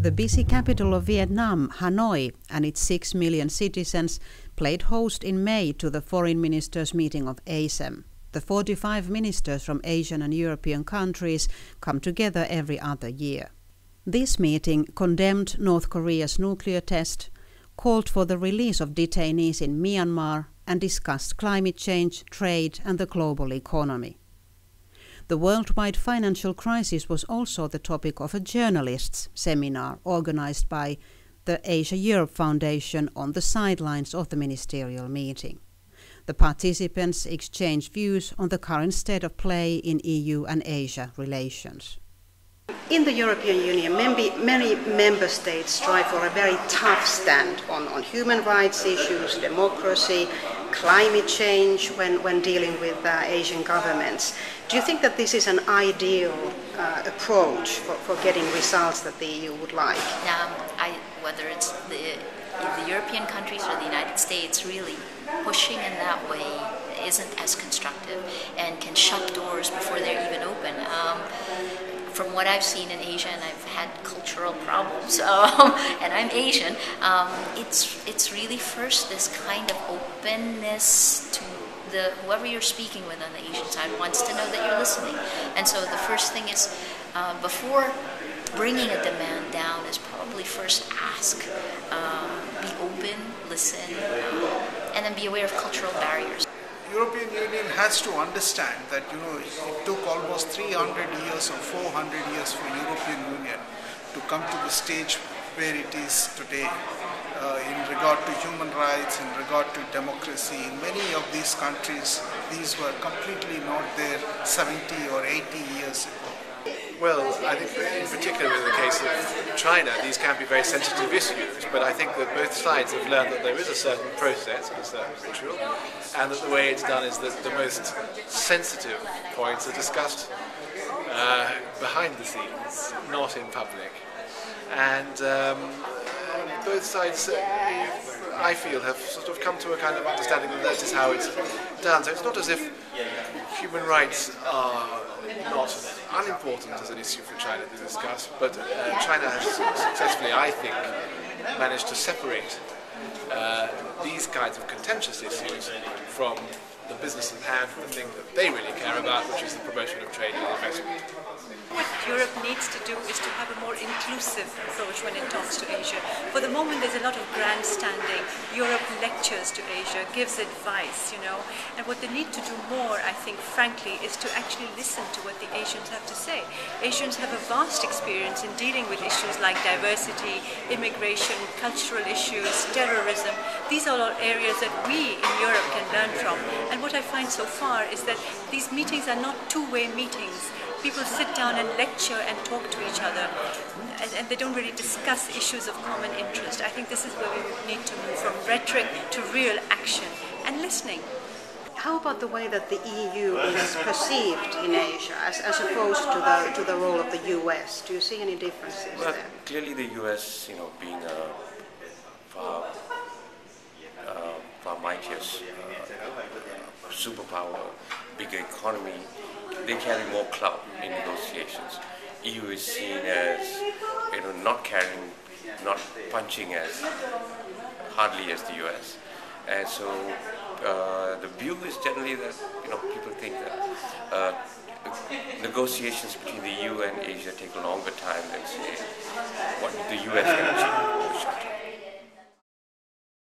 The busy capital of Vietnam, Hanoi, and its 6 million citizens played host in May to the foreign ministers' meeting of ASEM. The 45 ministers from Asian and European countries come together every other year. This meeting condemned North Korea's nuclear test, called for the release of detainees in Myanmar, and discussed climate change, trade, and the global economy. The worldwide financial crisis was also the topic of a journalists' seminar organized by the Asia-Europe Foundation on the sidelines of the ministerial meeting. The participants exchanged views on the current state of play in EU and Asia relations. In the European Union, many member states strive for a very tough stand on human rights issues, democracy, climate change when dealing with Asian governments. Do you think that this is an ideal approach for getting results that the EU would like? Whether it's the European countries or the United States, really pushing in that way isn't as constructive and can shut doors before they're even open. From what I've seen in Asia, and I've had cultural problems, and I'm Asian, it's really first this kind of openness to whoever you're speaking with on the Asian side wants to know that you're listening. And so the first thing is, before bringing a demand down, is probably first ask, be open, listen, and then be aware of cultural barriers. European Union has to understand that, it took almost 300 years or 400 years for European Union to come to the stage where it is today in regard to human rights, in regard to democracy. In many of these countries, these were completely not there 70 or 80 years ago. Well, I think in particular in the case of China, these can be very sensitive issues, but I think that both sides have learned that there is a certain process, a certain ritual, and that the way it's done is that the most sensitive points are discussed behind the scenes, not in public. And both sides, I feel, have sort of come to a kind of understanding that that is how it's done. So it's not as if human rights are not unimportant as an issue for China to discuss, but China has successfully, I think, managed to separate these kinds of contentious issues from the business at hand, the thing that they really care about, which is the promotion of trade and investment. What Europe needs to do is to have a more inclusive approach when it talks to Asia. For the moment, there's a lot of grandstanding. Europe lectures to Asia, gives advice, and what they need to do more, I think, frankly, is to actually listen to what the Asians have to say. Asians have a vast experience in dealing with issues like diversity, immigration, cultural issues, terrorism. These are all areas that we in Europe can learn from. And what I find so far is that these meetings are not two-way meetings. People sit down and lecture and talk to each other, and they don't really discuss issues of common interest. I think this is where we need to move from rhetoric to real action and listening. How about the way that the EU is perceived in Asia as opposed to the role of the US? Do you see any differences there? Clearly the US, being a far mightier superpower, bigger economy, they carry more clout in negotiations. EU is seen as, not punching as hardly as the US. And so the view is generally that, people think that negotiations between the EU and Asia take a longer time than, say, what the US can achieve.